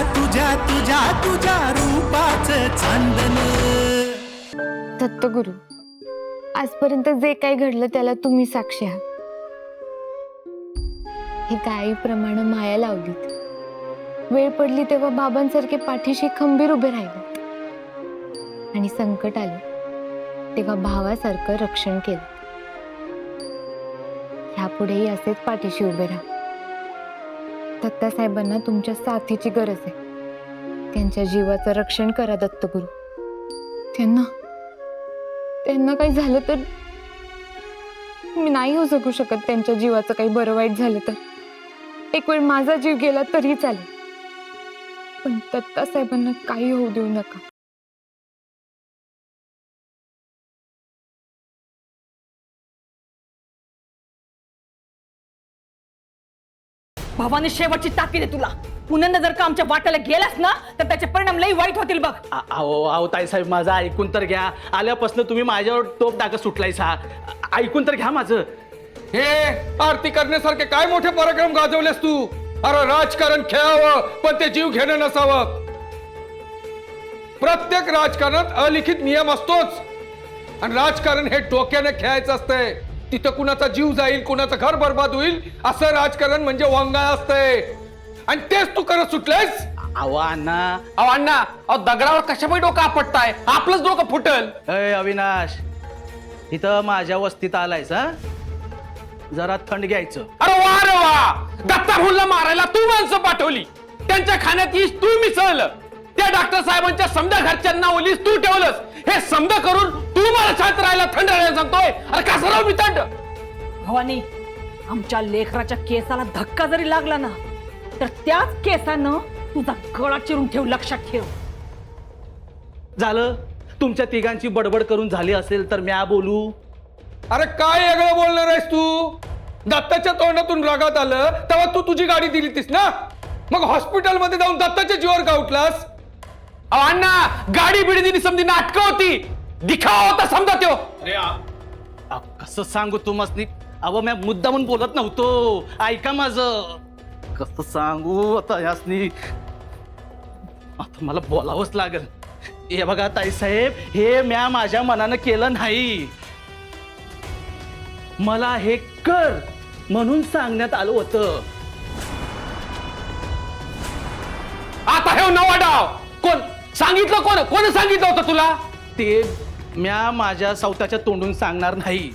तुझ्या तुझ्या तुझ्या रूपाचं चांदन। दत्तगुरु, आजपर्यंत जे काही घडलं त्याला तुम्ही साक्षी आहात। हे गायीप्रमाणे माया लावलीत, वेळ पडली तेव्हा बाबांसारखे पाठीशी खंबीर उभे राहिले, आणि संकट आले तेव्हा भावासारखं रक्षण केलं। ह्यापुढेही असेच पाठीशी उभे राहा। दत्तासाहेबांना तुमच्या साथीची गरज आहे। त्यांच्या जीवाचं रक्षण करा दत्तगुरु। त्यांना काही झालं तर मी नाही हो जगू शकत। त्यांच्या जीवाचं काही बरं वाईट झालं तर एक वेळ माझा जीव गेला तरी चालेल, पण दत्तासाहेबांना काही होऊ देऊ नका। भावाने शेवटची ताकीद आहे तुला। पुन्हा जर का आमच्या वाट्याला गेलास ना तर त्याचे परिणाम लई वाईट होतील बघ। अहो ताईसाहेब, माझं ऐकून तर घ्या। आल्यापासून तुम्ही माझ्यावर टोप टाकत सुटलायसा, ऐकून तर घ्या माझं। हे आरती करण्यासारखे काय मोठे पराक्रम गाजवलेस तू। अरे राजकारण खेळावं पण ते जीव घेणं नसावं। प्रत्येक राजकारणात अलिखित नियम असतोच, आणि राजकारण हे डोक्याने खेळायचं असतंय। तिथं कुणाचा जीव जाईल, कुणाचं घर बर्बाद होईल, असं राजकारण म्हणजे वांगाळ असतंय, आणि तेच तू करत सुटलेस। अहो अण्णा, दगडावर कशामुळे डोकं आपटताय? आपलंच डोकं फुटल। अविनाश, इथं माझ्या वस्तीत आलायस हा? जरा थंड घ्यायचं। अरे वा रे वा, दत्ताफुलला मारायला तू माणसं पाठवली, त्यांच्या खाण्यात ईश तू मिसळलं, त्या डॉक्टर साहेबांच्या समजा घरच्यांना ओलीस तू ठेवलंस। हे समजा करून तू मला शांत राहायला, थंड राहायला सांगतोय? अरे कसं राहू मी थंड? भवानी, आमच्या लेकराच्या केसाला धक्का जरी लागला ना तर त्याच केसानं तुझा गळा चिरून ठेव, लक्षात ठेव। झालं, तुमच्या तिघांची बडबड करून झाली असेल तर म्या बोलू? अरे काय वेगळं बोलणार आहेस तू? दत्ताच्या तोंडातून रागात आलं तेव्हा तू तुझी गाडी दिली तीस ना, मग हॉस्पिटलमध्ये जाऊन दत्ताच्या जीवावर का उठलास? अण्णा, गाडी बिडी दिली समजी नाटकं होती, दिखावा होता समजा त्यो। कसं सांगू तुम्हाला? अहो म्या मुद्दामून बोलत नव्हतो, ऐका माझं। कसं सांगू आता यासनी, आता मला बोलावंच लागेल। हे बघा ताईसाहेब, हे म्या माझ्या मनानं केलं नाही, मला हे कर म्हणून सांगण्यात आलं होतं। आता हे नवा डाव कोण सांगितलं? कोण सांगितलं होतं तुला? ते म्या माझ्या स्वतःच्या तोंडून सांगणार नाही।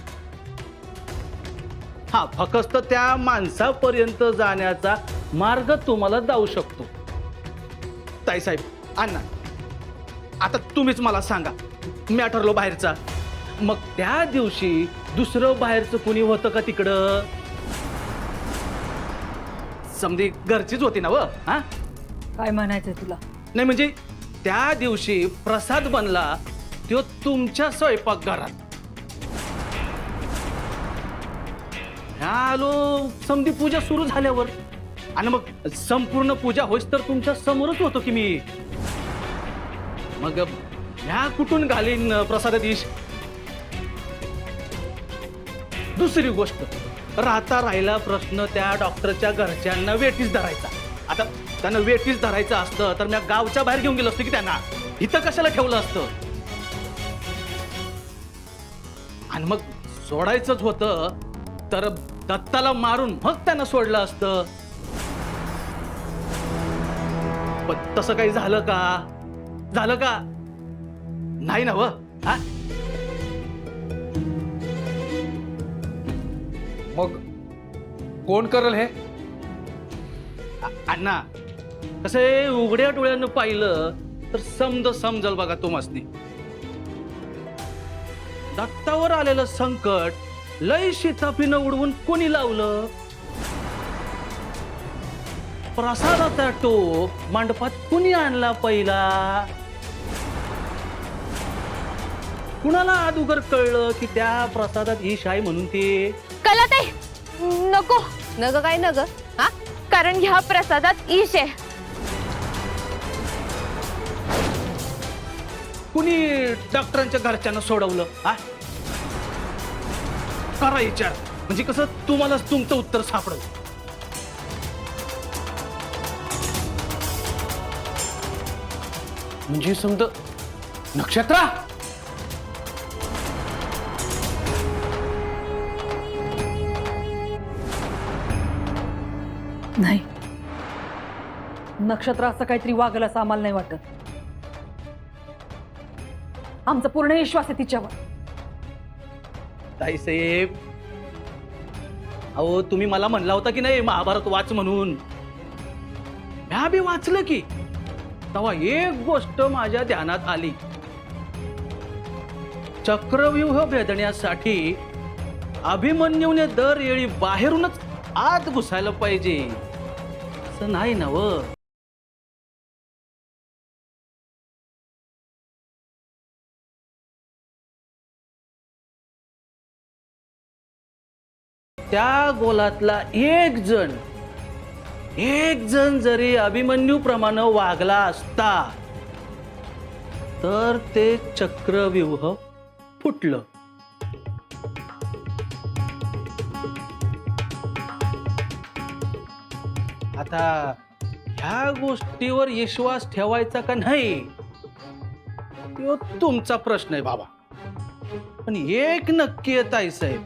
हा, फक्त त्या माणसापर्यंत जाण्याचा मार्ग तुम्हाला जाऊ शकतो। ताईसाहेब, अण्णा, आता तुम्हीच मला सांगा, मी ठरलो बाहेरचा, मग त्या दिवशी दुसरं बाहेरचं कुणी होतं का तिकडं? समधी घरचीच होती ना व? हा, काय म्हणायचं तुला? नाही म्हणजे त्या दिवशी प्रसाद बनला तो तुमच्या स्वयंपाकघरात। आलो समधी पूजा सुरू झाल्यावर, आणि मग संपूर्ण पूजा होईस तर तुमच्या समोरच होतो की मी। मग ह्या कुठून घालीन प्रसाद दिश? दुसरी गोष्ट, राहिला प्रश्न त्या डॉक्टरच्या घरच्यांना वेटीस धरायचा। आता त्यांना वेटीस धरायचं असतं तर मी गावच्या बाहेर घेऊन गेलो असतो की त्यांना, इथं कशाला ठेवलं असतं? आणि मग सोडायचंच होतं तर दत्ताला मारून मग त्यांना सोडलं असतं, पण तसं काही झालं का? झालं का? नाही ना व? मग कोण करेल हे? अण्णा, कसे उघड्या डोळ्यानं पाहिलं तर समजल बघा तुम्हासनी। दत्तावर आलेलं संकट लय शिताफीनं उडवून कोणी लावलं? प्रसादाचा टोप मंडपात कुणी आणला पहिला? कुणाला अगोदर कळलं की त्या प्रसादात ईश आहे म्हणून? ते कळत आहे? नको नग काय नग, हा, कारण ह्या प्रसादात ईश आहे। कुणी डॉक्टरांच्या घरच्यांना सोडवलं? हा, करा विचार, म्हणजे कसं तुम्हालाच तुमचं उत्तर सापडलं। म्हणजे समज नक्षत्रा नाही, नक्षत्र असं काहीतरी वागल असं आम्हाला नाही वाटत. आमचा पूर्ण विश्वास आहे तिच्यावर. ताईसाहेब, अहो तुम्ही मला म्हणला होता की नाही महाभारत वाच म्हणून. म्या बी वाचलं की. तेव्हा एक गोष्ट माझ्या ध्यानात आली. चक्रव्यूह भेदण्यासाठी अभिमन्यूने दरवेळी बाहेरूनच आत घुसायला पाहिजे असं नाही नव. त्या गोलातला एक जण जरी अभिमन्यूप्रमाणे वागला असता तर ते चक्रव्यूह फुटलं. आता ह्या गोष्टीवर विश्वास ठेवायचा का नाही तो तुमचा प्रश्न आहे बाबा. पण एक नक्की आहे ताईसाहेब,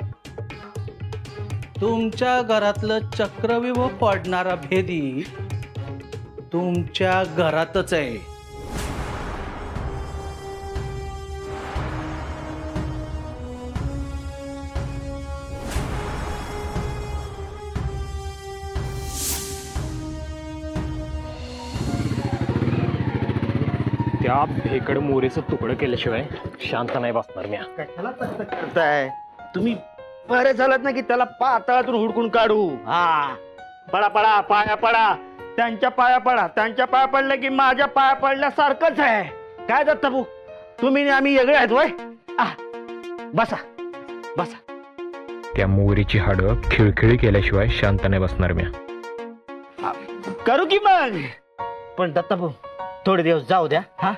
तुमच्या घरातलं चक्रव्यूह पडणारा भेदी तुमच्या घरातच आहे. त्या भेकड मोरेचं तुकडं केल्याशिवाय शांत नाही बसणार मी. कशाला तसं करताय तुम्ही? बरे झालात ना की त्याला पाताळातून हुडकून काढू. हा, पडा पडा, पाया पडा, त्यांच्या पाया पडा. त्यांच्या पाया पडलं की माझ्या पाया पडल्यासारखंच आहे. काय दत्ता भाऊ, तुम्ही आणि आम्ही वेगळे आहेत वय? बसा बसा. त्या मोरीची हाडं खिळखिळी केल्याशिवाय शांत नाही बसणार मी. करू की मग. पण दत्ता भाऊ थोडे दिवस जाऊ द्या. हा,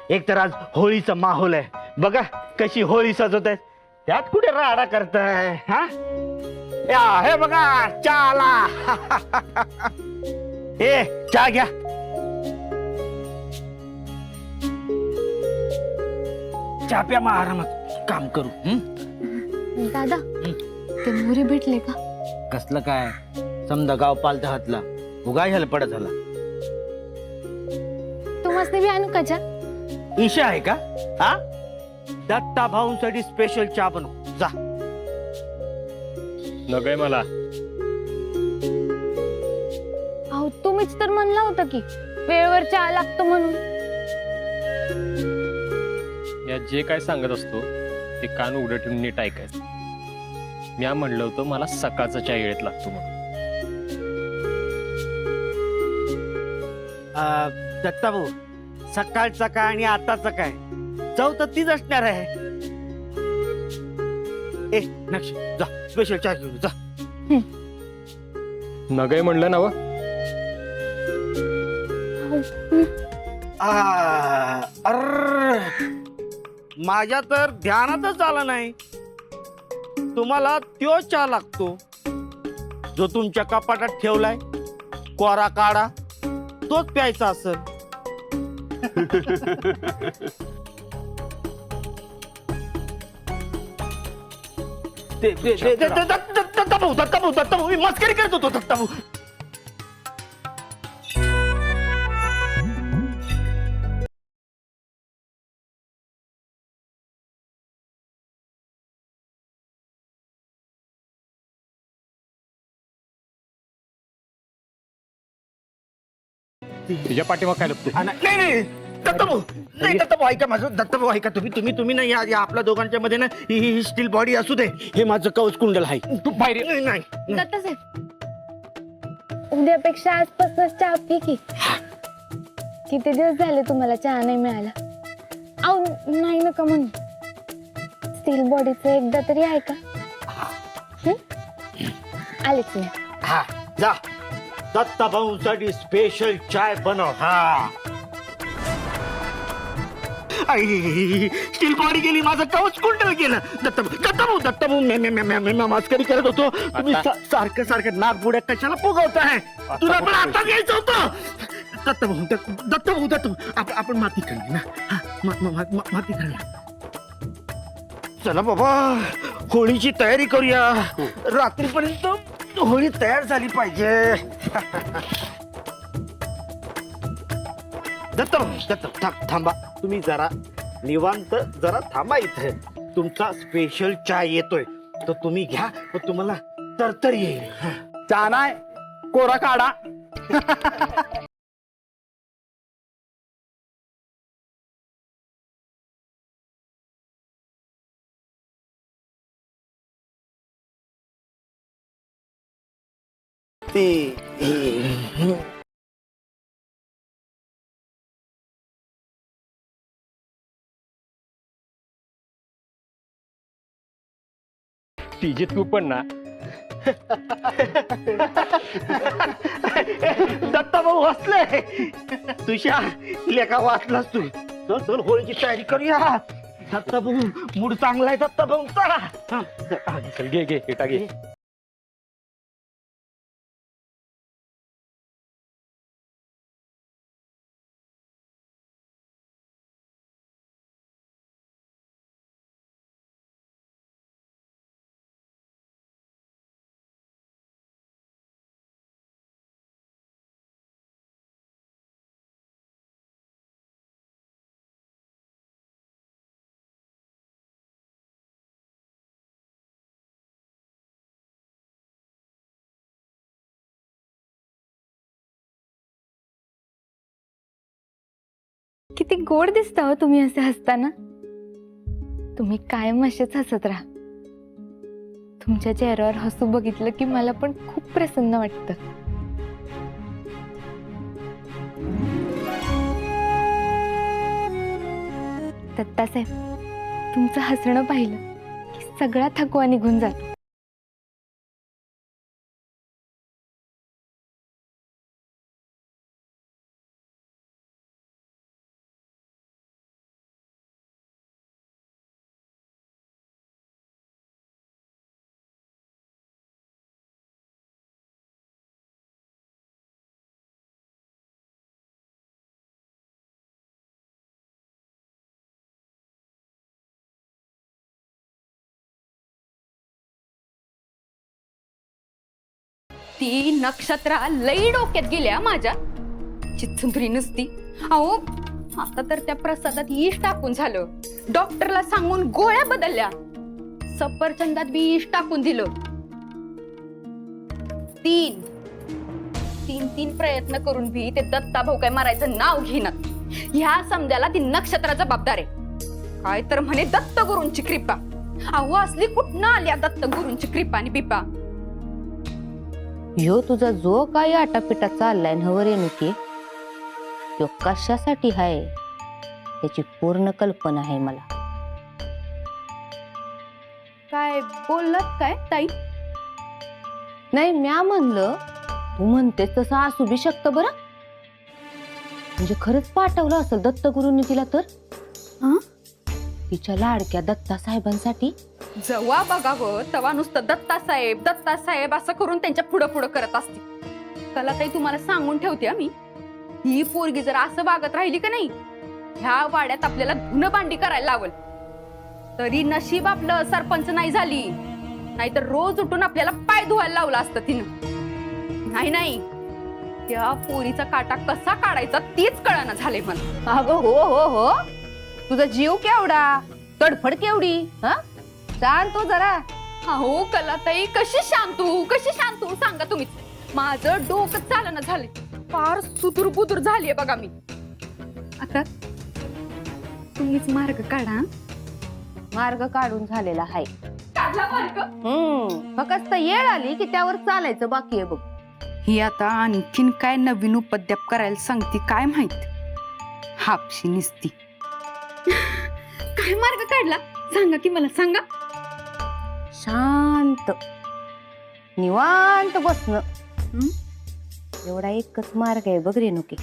एक तर आज होळीचा माहोल आहे. बघा कशी होळी सजवत आहे. त्यात कुठे राडा करताय? हा, या हे बघा चहाला. ए चहा घ्या. चहा प्या मग आरामात काम करू. दादा ते मोरे भेटले का? कसलं काय, समजा गाव पालत्या हातला उगा ह्याला पडत झाला. तुम्हाला बी आणू का चहा? ईशा आहे का? हा, दत्ता भाऊंसाठी स्पेशल चहा बनव जा. नगय मला. अहो तुम्हीच तर म्हणला होता की वेळेवर चहा लागतो म्हणून. या जे काय सांगत असतो ते कान उघडं ठेवून नीट ऐकायचं. मी म्हणलं होतं मला सकाळचा चहा येळेत लागतो म्हणून. दत्ता भाऊ, सकाळचा काय आणि आताचा काय चव तर तीच असणार आहे. ए नक्ष जा, स्पेशल चहा घेऊन जा. नगय म्हणलं ना व. माझ्या तर ध्यानातच आलं नाही. तुम्हाला त्यो चहा लागतो जो तुमच्या कपाटात ठेवलाय. कोरा काढा तोच प्यायचा असेल. दत्ता भाऊ मी मस्करी करत होतो. दत्ता भाऊ तुझ्या पाठीमाग काय लपतो? नाही दत्ता भाऊ, नाही दत्ता भाऊ ऐका माझं. दत्ता भाऊ ऐका, तुम्ही नाही या आपल्या दोघांच्या मध्ये ना ही स्टील बॉडी असू दे. हे माझं कवच कुंडल आहे. तू बाहेर ये. नाही दत्तासाहेब उद्यापेक्षा आजपासून चहा पी की. किती दिवस झाले तुम्हाला चहा नाही मिळाला. अहो नाही नका म्हणू. स्टील बॉडीचं एकदा तरी आहे का? आलेच नाही. हा जा, दत्ता भाऊंसाठी स्पेशल चाय बनव. हा, स्टील बॉडी गेली, माझं कवच कुंडल गेलं. दत्ता भाऊ मी मस्करी करत होतो. तुम्ही सारखं नागपुड्या कशाला फुगवताय? तुला पण आता यायचं होतं. दत्तभाऊ आपण माती खेळली ना हा, माती खेळली. चला बाबा होळीची तयारी करूया. रात्रीपर्यंत होळी तयार झाली पाहिजे. दत्त थांबा तुम्ही जरा निवांत जरा थांबा इथे. तुमचा स्पेशल चाय येतोय तो तुम्ही घ्या. तुम्हाला तरतर येईल. चहा नाही कोरा काढा. तिचे तू पण ना. दत्ताभाऊ हसले. तुझ्या लेखा वाचलास तू. चल चल होळीची तयारी करूया. दत्ताभाऊ मूड चांगला आहे दत्ताभाऊंचा. चल घे घे हेटा घे. किती गोड दिसता हो तुम्ही असे हसताना. तुम्ही कायम असेच हसत राहा. तुमच्या चेहऱ्यावर हसू बघितलं की मला पण खूप प्रसन्न वाटतं. दत्तासाहेब, तुमचं हसणं पाहिलं की सगळा थकवा निघून जातो. ती नक्षत्रा लई डोक्यात गेल्या माझ्या. चिचुंदरी नुसती. अहो आता तर त्या प्रसादात ईश टाकून झालं. डॉक्टरला सांगून गोळ्या बदलल्या. सफरचंदात बी ईश टाकून दिलं. तीन प्रयत्न करून बी ते दत्ता भाऊ काय मारायचं नाव घेणार. ह्या समजायला ती नक्षत्रा जबाबदार आहे. काय तर म्हणे दत्त गुरूंची कृपा. अहो असली कुठनं आल्या दत्त गुरूंची कृपा आणि बिपा. ह्यो तुझा जो काही आटापिटा चाललाय नवर रेणुके, तो कशासाठी आहे त्याची पूर्ण कल्पना आहे मला. काय बोललात काय ताई? नाही म्या म्हणलं तू म्हणतेस तसं असू बी शकतं बरं. म्हणजे खरंच पाठवलं असेल दत्तगुरूंनी तिला तर. तिच्या लाडक्या दत्ता साहेबांसाठी. जेव्हा बघावं तेव्हा नुसतं दत्तासाहेब असं करून त्यांच्या पुढं पुढं करत असते. त्याला ताई तुम्हाला सांगून ठेवते मी, ही पोरगी जर असं वागत राहिली का नाही, ह्या वाड्यात आपल्याला धुणं भांडी करायला लावल. तरी नशीब आपलं सरपंच नाही झाली, नाहीतर रोज उठून आपल्याला पाय धुवायला लावला असतं तिनं. नाही त्या पोरीचा काटा कसा काढायचा तीच कळना झाले मला. अगं हो तुझा जीव केवढा, तडफड केवढी. शांत हो जरा. अहो कलाताई कशी शांतू सांगा तुम्ही. माझं डोकं चालना झाले. फार सुदूर बुदूर झालीये बघा मी. आता तुम्हीच मार्ग काढा. मार्ग काढून झालेला आहे. काढला मार्ग. फक्त येळ आली की त्यावर चालायचं बाकी आहे बघ. ही आता आणखीन काय नवीन उपद्याप करायला सांगते काय माहित. हापशी निसती. काय मार्ग काढला सांगा की मला सांगा. शांत निवांत बसणं एवढा एकच मार्ग आहे बघ रेणुके.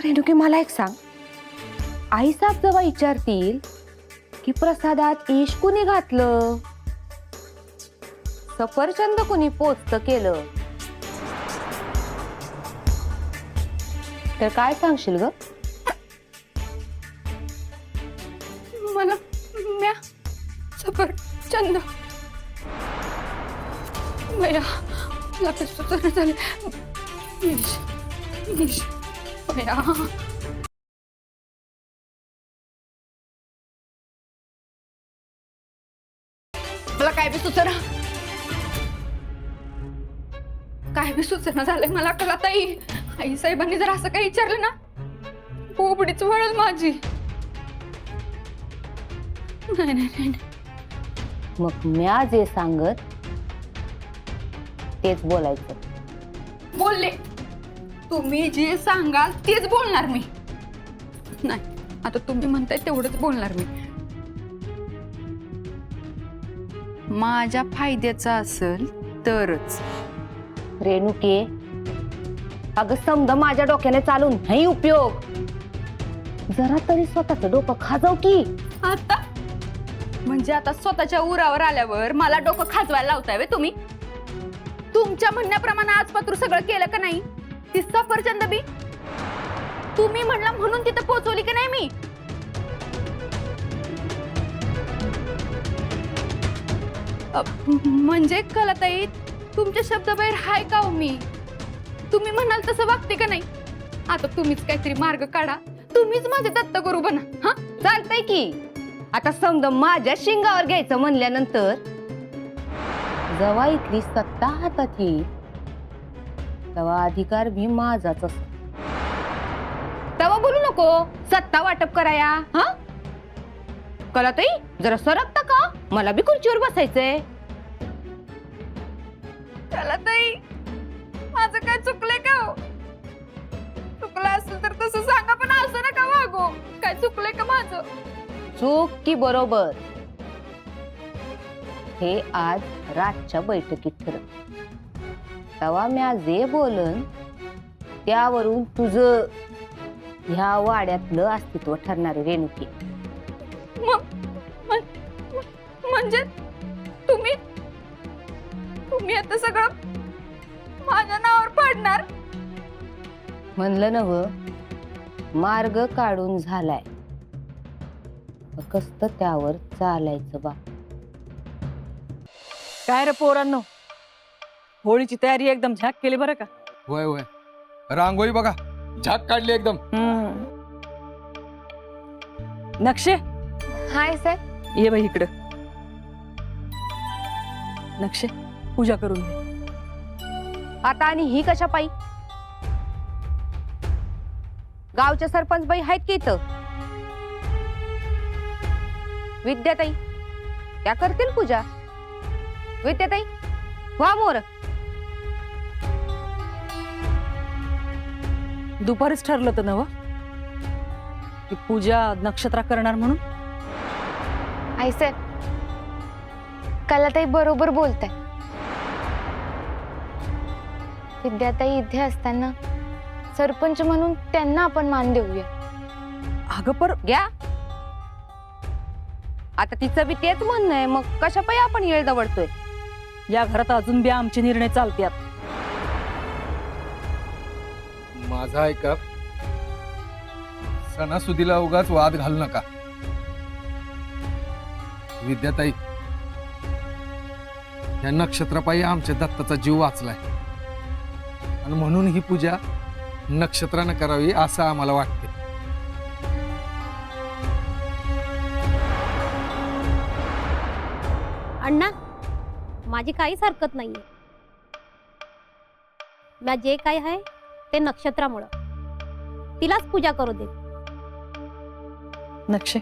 रेणुके मला एक सांग, आई साहेब जेव्हा विचारतील की प्रसादात ईश कुणी घातलं, सफरचंद कुणी पोचत केलं, तर काय सांगशील ग? मला म्या सफरचंद बया मला कसं तर झालं बया मला काय बी सुचना झालंय मला कला ताई. आई साहेबांनी जर असं काही विचारलं ना पोपडीच वळल माझी. नाही मग म्या जे सांगत तेच बोलायचं. बोलले तुम्ही जे सांगाल तेच बोलणार मी. नाही आता तुम्ही म्हणताय तेवढंच बोलणार मी. माझ्या फायद्याचा असेल तरच. रेणुके, अगं समजा माझ्या डोक्याने चालून नाही उपयोग. जरा तरी स्वतःचं डोकं खाजव की. आता म्हणजे आता स्वतःच्या उरावर आल्यावर मला डोकं खाजवायला लावताय वे तुम्ही. तुमच्या म्हणण्याप्रमाणे आजपासून सगळं केलं का नाही? ती सफरचंद बी तुम्ही म्हणला म्हणून तिथं पोहोचवली की नाही मी? म्हणजे कलाताई तुमच्या शब्दाबाहेर हाय का हो मी? तुम्ही म्हणाल तसं वागते का नाही? आता तुम्हीच काहीतरी मार्ग काढा. तुम्हीच माझे दत्तगुरू बना. हा चालतंय की. आता समजा माझ्या शिंगावर घ्यायचं म्हणल्यानंतर जेव्हा इथली सत्ता हातात येईल तेव्हा अधिकार भी माझाच असतो. तेव्हा बोलू नको सत्ता वाटप कराया. हा कलाताई जरा सरकता का? मला बी खुर्चीवर बसायचंय. कलाताई माझं काय चुकलंय का हो? चुकलं असेल तर तसं सांगा पण असं नका वागो. काय चुकलंय का माझं? चूक की बरोबर हे आज रातच्या बैठकीत ठरव. तेव्हा म्या जे बोलन त्यावरून तुझं ह्या वाड्यातलं अस्तित्व ठरणारे रेणुके. म्हणजे तुम्ही आता सगळं माझ्या नावावर पाडणार? म्हणलं नव मार्ग काढून झालाय कस्त त्यावर चालायचं बा. काय रे पोरांनो, होळीची तयारी एकदम झाक केली बरं का? वय वय रांगोळी बघा झाक काढली एकदम. नक्षे हाय सर. ये बाई इकडं. नक्षे पूजा करून घे. आता आणि ही कशा पायी? गावच्या सरपंच बाई आहेत की इथं? विद्याताई त्या करतील पूजा. विद्याताई वा मोर. दुपारीच ठरलं होतं नव की पूजा नक्षत्रा करणार म्हणून. आई सर कलाताई बरोबर बोलताय. विद्याताई इथे असताना सरपंच म्हणून त्यांना आपण मान देऊया. अगं पर घ्या. आता तिचं बी तेच म्हणणं आहे. मग कशा पायी आपण येळ दवडतोय? या घरात अजून बी आमचे निर्णय चालतात. माझा ऐका, सणासुदीला उगाच वाद घालू नका. विद्याताई या नक्षत्रापायी आमच्या दत्ताचा जीव वाचलाय आणि म्हणून ही पूजा नक्षत्रानं करावी असं आम्हाला वाटते. अण्णा माझी काहीच हरकत नाहीये. मी जे काय आहे ते नक्षत्रामुळं तिलाच पूजा करू दे. नक्षे